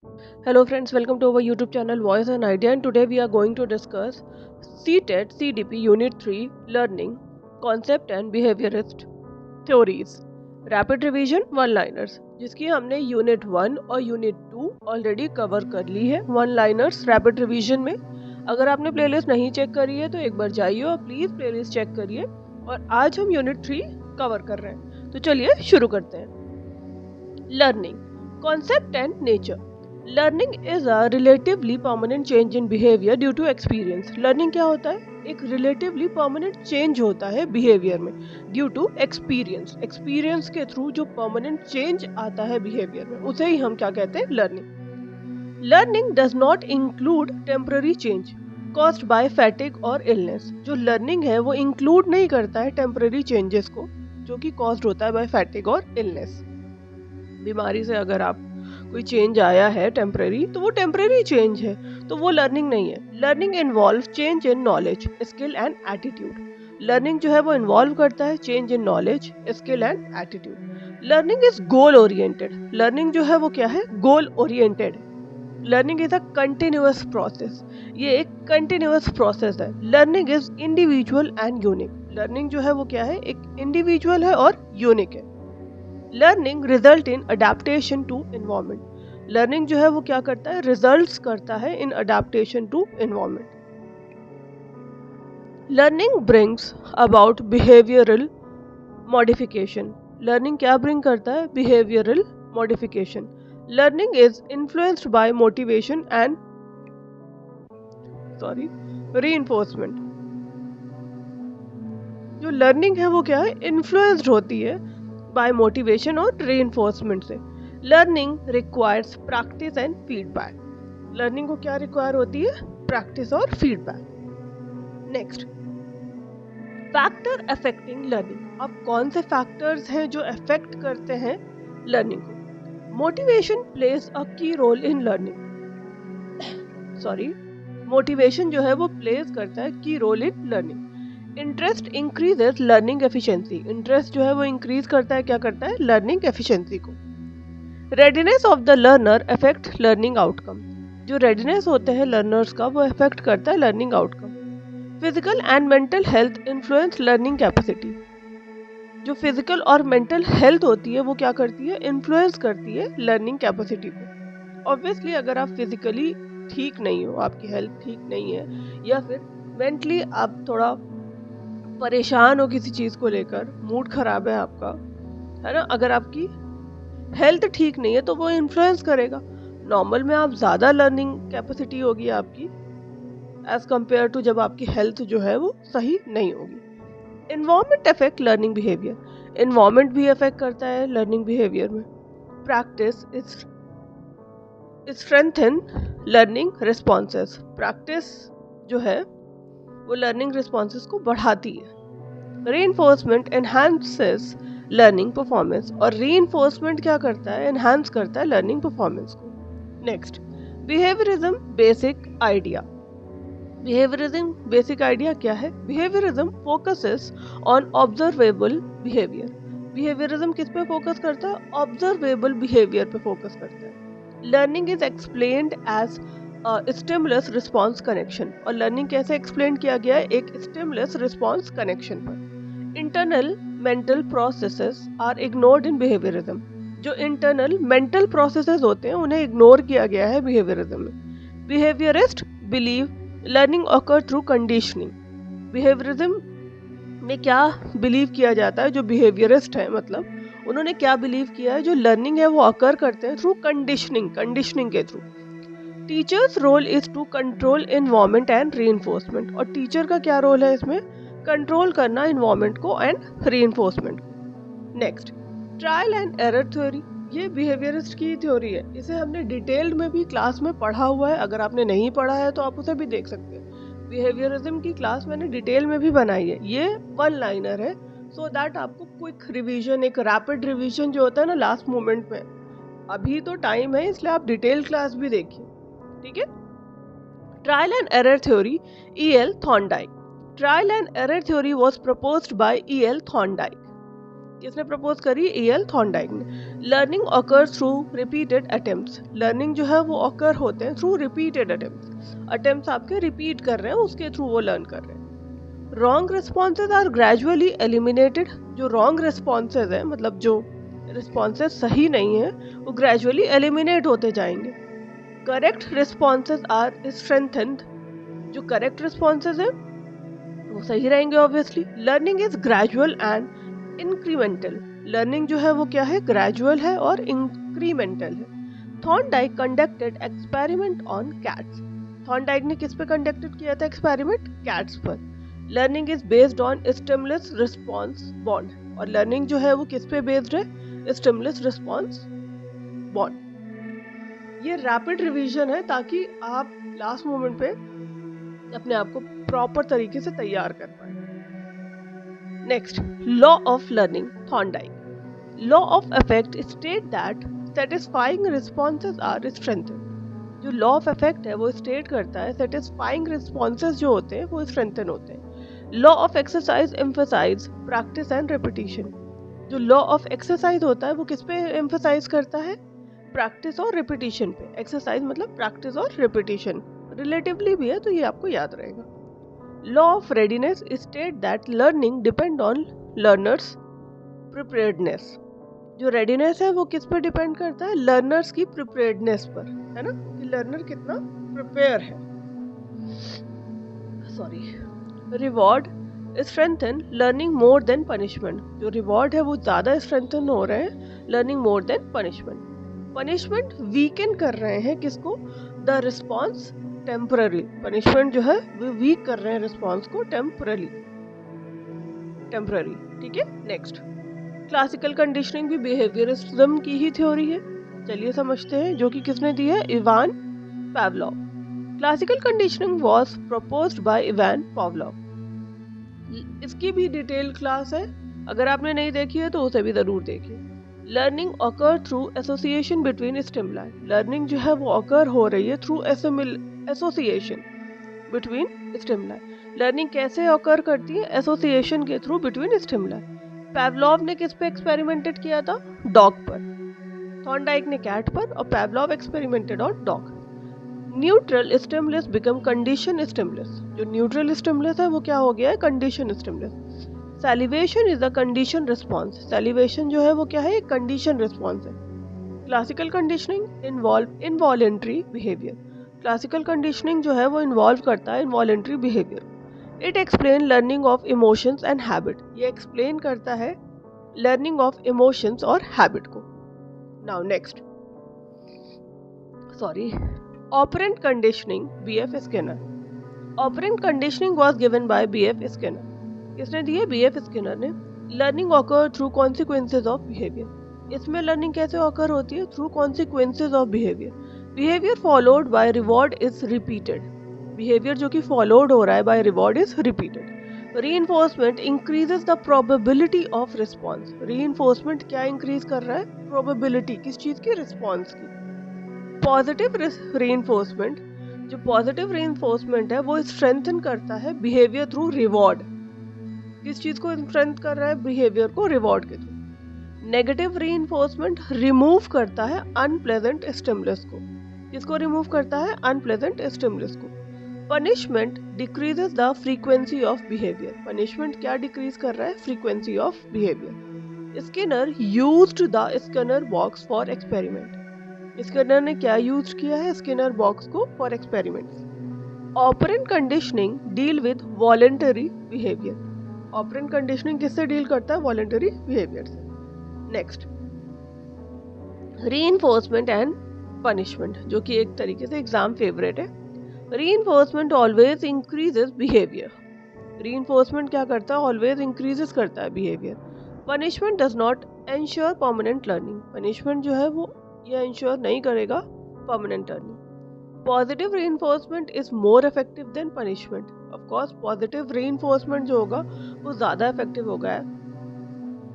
Hello friends, welcome to our YouTube channel Voice and Idea, and today we are going to discuss CTET CDP Unit 3 Learning Concept and Behaviorist Theories Rapid Revision One Liners, जिसकी हमने unit 1 और unit 2 already cover कर ली है one liners rapid revision में। अगर आपने playlist नहीं check करी है तो एक बार जाइए और प्लीज प्लेलिस्ट चेक करिए। और आज हम यूनिट 3 कवर कर रहे हैं, तो चलिए शुरू करते हैं। Learning concept and nature. Learning is a relatively permanent change in behaviour due to experience. Learning क्या होता है? एक रिलेटिवली परमानेंट चेंज होता है बिहेवियर में ड्यू टू एक्सपीरियंस। एक्सपीरियंस के थ्रू जो परमानेंट चेंज आता है बिहेवियर में उसे ही हम क्या कहते हैं? Learning. Learning does not include temporary change caused by fatigue और इलनेस। जो लर्निंग है वो इंक्लूड नहीं करता है टेम्पररी चेंजेस को जो कि कॉज्ड होता है बाय फैटिग और इलनेस। बीमारी से अगर आप कोई चेंज आया है टेम्परेरी, तो वो टेम्परेरी चेंज है, तो वो लर्निंग नहीं है। Learning involve change in knowledge, skill and attitude. Learning जो है वो इन्वॉल्व करता है change in knowledge, skill and attitude. Learning is goal oriented. Learning जो है वो क्या है? Goal oriented. Learning is a continuous process. ये एक कंटिन्यूअस प्रोसेस है। Learning is individual and unique. Learning जो है वो क्या है? एक इंडिविजुअल है और यूनिक है। Learning result in adaptation to environment. Learning जो है वो क्या करता है? रिजल्ट्स करता है in adaptation to environment. Learning brings about behavioural modification. Learning क्या ब्रिंग करता है? Behavioural modification. Learning is influenced by motivation and reinforcement. जो लर्निंग है वो क्या है? इन्फ्लुएंस्ड होती है बाय मोटिवेशन और रीइंफोर्समेंट से। Learning requires practice and feedback. Learning को क्या रिक्वायर होती है? प्रैक्टिस और feedback. Next, factor affecting learning. अब कौन से फैक्टर्स हैं जो अफेक्ट करते हैं लर्निंग को? मोटिवेशन प्लेज अ की रोल इन लर्निंग। मोटिवेशन जो है वो प्लेज करता है key role in learning. Interest increases learning efficiency. Interest जो है वो इंक्रीज करता है, क्या करता है? लर्निंग एफिशिएंसी को। Readiness of the learner affect learning outcome. जो रेडीनेस होते हैं लर्नर्स का वो अफेक्ट करता है learning outcome. Physical and mental health influence learning capacity. जो फिजिकल और मेंटल हेल्थ होती है वो क्या करती है? इन्फ्लुएंस करती है लर्निंग कैपेसिटी को। ऑब्वियसली अगर आप फिजिकली ठीक नहीं हो, आपकी हेल्थ ठीक नहीं है, या फिर मेंटली आप थोड़ा परेशान हो किसी चीज को लेकर, मूड खराब है आपका, है ना, अगर आपकी हेल्थ ठीक नहीं है तो वो इन्फ्लुएंस करेगा। नॉर्मल में आप ज्यादा लर्निंग कैपेसिटी होगी आपकी एज कंपेयर टू जब आपकी हेल्थ जो है वो सही नहीं होगी। Environment affect learning behaviour. Environment भी अफेक्ट करता है लर्निंग बिहेवियर में। Practice is strengthen learning responses. Practice जो है वो लर्निंग रिस्पॉन्सेस को बढ़ाती है। Reinforcement enhances learning performance. और रीइंफोर्समेंट क्या करता है? एनहांस करता है लर्निंग परफॉर्मेंस को। Next, behaviourism basic idea. Behaviourism basic idea क्या है? Behaviourism focuses on observable behaviour. Behaviourism किस पे फोकस करता है? ऑब्जर्वेबल बिहेवियर पे फोकस करता है। Learning is explained as stimulus response connection. और लर्निंग कैसे एक्सप्लेन किया गया है? एक स्टिमुलस रिस्पॉन्स कनेक्शन पर। Internal mental processes are ignored in behaviourism. जो इंटरनल मेंटल प्रोसेसेस होते हैं उन्हें इग्नोर किया गया है बिहेवियरिज्म में। Behaviourist believe learning occur through conditioning. Behaviourism में क्या बिलीव किया जाता है? जो बिहेवियरिस्ट है मतलब उन्होंने क्या बिलीव किया है? जो लर्निंग है वो ऑकर करते हैं थ्रू कंडीशनिंग, कंडीशनिंग के through. Teachers role is to control environment and reinforcement. और टीचर का क्या रोल है इसमें? कंट्रोल करना एनवायरनमेंट को एंड रीइंफोर्समेंट को। Next, trial and error theory. ये बिहेवियरिस्ट की थ्योरी है। इसे हमने डिटेल्ड में भी क्लास में पढ़ा हुआ है। अगर आपने नहीं पढ़ा है तो आप उसे भी देख सकते हैं। बिहेवियरिज्म की क्लास मैंने डिटेल में भी बनाई है। ये वन लाइनर है, सो दैट आपको क्विक रिवीजन, एक रैपिड रिवीजन जो होता है ना लास्ट मोमेंट में, अभी तो टाइम है इसलिए आप डिटेल क्लास भी देखिए, ठीक है। Trial and error theory, E.L. Thorndike. Trial and error theory was proposed by E.L. Thorndike. किसने प्रपोज करी? E.L. थॉर्नडाइक ने। Learning occurs through repeated attempts, learning जो है वो ऑकर होते हैं थ्रू रिपीटेड अटेम्प्ट्स, अटेम्प्ट्स आपके रिपीट कर रहे हैं, उसके थ्रू वो लर्न कर रहे हैं। Wrong responses are gradually eliminated, जो रॉन्ग रिस्पॉन्सेज है, मतलब जो रिस्पॉन्सेज सही नहीं है, वो ग्रेजुअली एलिमिनेट होते जाएंगे। करेक्ट रिस्पॉन्सेज आर स्ट्रेंथेंड, जो करेक्ट रिस्पॉन्सेज है वो सही रहेंगे obviously. Learning is gradual and incremental, learning जो है वो क्या है? ग्रेजुअल है और इंक्रीमेंटल है। Thorndike conducted experiment on cats, Thorndike ने किस पे कंडक्टेड किया था एक्सपेरिमेंट? कैट्स पर। Learning is based on stimulus response bond, और लर्निंग जो है वो किस पे बेस्ड है? Stimulus response bond. ये रैपिड रिवीजन है ताकि आप लास्ट मोमेंट पे अपने आप को प्रॉपर तरीके से तैयार कर पाए। Next, law of learning Thorndike. Law of effect state that satisfying responses are strengthened, जो लॉ ऑफ इफेक्ट है वो स्टेट करता है सेटिस्फाइंग रिस्पॉन्सेज जो होते हैं वो स्ट्रेंथन होते हैं। Law of exercise emphasise practice and repetition, जो लॉ ऑफ एक्सरसाइज होता है वो किस पे एम्फसाइज करता है? प्रैक्टिस और रिपीटिशन पे। एक्सरसाइज मतलब प्रैक्टिस और रिपीटिशन, रिलेटिवली भी है तो ये आपको याद रहेगा। Law of readiness state that learning depend on learners preparedness, जो रेडीनेस है वो किस पर डिपेंड करता है? लर्नर्स की प्रिपेयर्डनेस पर, है ना, कि लर्नर कितना प्रिपेयर है। Sorry. Reward strengthen learning more than punishment, जो रिवॉर्ड है वो ज्यादा स्ट्रेंथन हो रहे हैं learning more than punishment. Punishment weaken कर रहे हैं किसको? द रिस्पॉन्स टेम्पररी, पनिशमेंट जो है वो वीक कर रहे हैं रिस्पॉन्स को टेम्पररी, ठीक है। नेक्स्ट, क्लासिकल कंडीशनिंग भी बिहेवियरिज्म की ही थ्योरी है, चलिए समझते हैं, जो कि किसने दी है? Ivan Pavlov. Classical conditioning was proposed by Ivan Pavlov, इसकी भी डिटेल क्लास है, अगर आपने नहीं देखी है तो उसे भी जरूर देखिए। Learning occur through association between stimuli, learning जो है वो ऑकर हो रही है through association between stimuli. Learning कैसे ऑकर करती है? एसोसिएशन के थ्रू बिटवीन स्टिमुलाई। पावलोव ने किस पे एक्सपेरिमेंटेड किया था? डॉग पर। थॉर्नडाइक ने कैट पर और Pavlov experimented on dog. Neutral stimulus become condition stimulus, जो न्यूट्रल स्टिमुलस है वो क्या हो गया है? Condition stimulus. Salivation is a condition response, salivation जो है वो क्या है? एक कंडीशन रिस्पॉन्स है। Classical conditioning involve involuntary behaviour, classical conditioning जो है वो इन्वॉल्व करता है involuntary behaviour. It explain learning of emotions and habit, ये एक्सप्लेन करता है लर्निंग ऑफ इमोशंस और हैबिट को। Now next, sorry, operant conditioning B F Skinner. Operant conditioning was given by B F Skinner, किसने दी है? बीएफ स्किनर ने। Learning occur through consequences of behaviour, इसमें लर्निंग कैसे ऑकर होती है? Through consequences of behaviour. Behaviour followed by reward is repeated, behaviour जो कि फॉलोड हो रहा है by reward is repeated. Reinforcement increases the probability of response, reinforcement क्या इंक्रीज कर रहा है? प्रोबेबिलिटी, किस चीज की? रिस्पॉन्स की। पॉजिटिव रीइंफोर्समेंट, जो पॉजिटिव रीइंफोर्समेंट है वो स्ट्रेंथन करता है बिहेवियर थ्रू रिवॉर्ड, किस चीज को स्ट्रेंथ कर रहा है? बिहेवियर को रिवॉर्ड के थ्रू। नेगेटिव रीइंफोर्समेंट रिमूव करता है अनप्लेजेंट स्टिमुलस को, किसको रिमूव करता है? अनप्लेजेंट स्टिमुलस को। Punishment decreases the frequency of behaviour, punishment क्या डिक्रीज कर रहा है? Frequency of behaviour. Skinner used the Skinner box for experiment, Skinner ने क्या यूज किया है? स्किनर बॉक्स को for experiments. Operant conditioning deal with voluntary behaviour, operant conditioning किससे डील करता है? वॉलेंटरी बिहेवियर से। नेक्स्ट, रीइंफोर्समेंट एंड पनिशमेंट, जो कि एक तरीके से एग्जाम फेवरेट है। Reinforcement always increases behaviour, reinforcement क्या करता है? ऑलवेज इंक्रीजेस करता है behaviour. Punishment does not ensure permanent learning, punishment जो है वो ये इंश्योर नहीं करेगा permanent learning. Positive reinforcement is more effective than punishment, of course positive reinforcement जो होगा वो ज्यादा इफेक्टिव होगा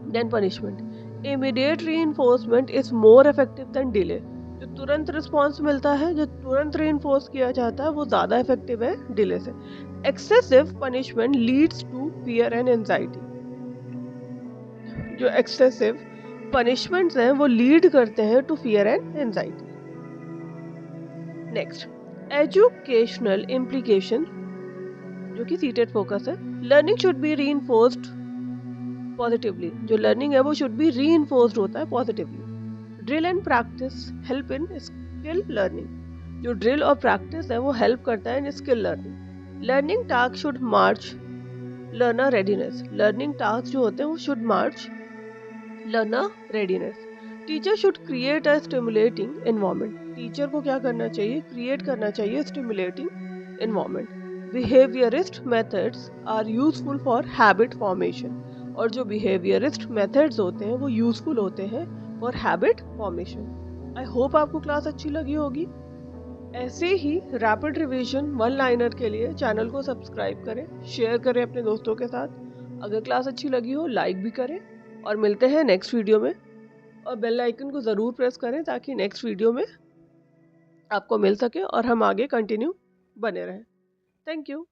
than punishment. Immediate reinforcement is more effective than delay, जो तुरंत रिस्पॉन्स मिलता है, जो तुरंत रीइंफोर्स किया जाता है वो ज्यादा इफेक्टिव है डिले से। Excessive punishment leads to fear and anxiety, जो एक्सेसिव पनिशमेंट्स हैं वो लीड करते हैं to fear and anxiety. Next, educational implication, जो कि सीटेड फोकस है। Learning should be reinforced positively, जो लर्निंग है वो शुड बी रीइंफोर्स्ड होता है positively. Drill and practice help in skill learning, जो ड्रिल और प्रैक्टिस है वो हेल्प करता है in skill learning. Learning task should match learner readiness, learning task जो होते हैं वो should match learner readiness. Teacher should create a stimulating environment, teacher को क्या करना चाहिए, क्रिएट करना चाहिए stimulating environment. Behaviourist methods are useful for habit formation, और जो बिहेवियरिस्ट मेथड्स होते हैं वो यूजफुल होते हैं for habit formation. I hope आपको क्लास अच्छी लगी होगी। ऐसे ही रैपिड रिवीजन वन लाइनर के लिए चैनल को सब्सक्राइब करें, शेयर करें अपने दोस्तों के साथ। अगर क्लास अच्छी लगी हो लाइक भी करें, और मिलते हैं नेक्स्ट वीडियो में। और बेल आइकन को ज़रूर प्रेस करें ताकि नेक्स्ट वीडियो में आपको मिल सके और हम आगे कंटिन्यू बने रहें। Thank you.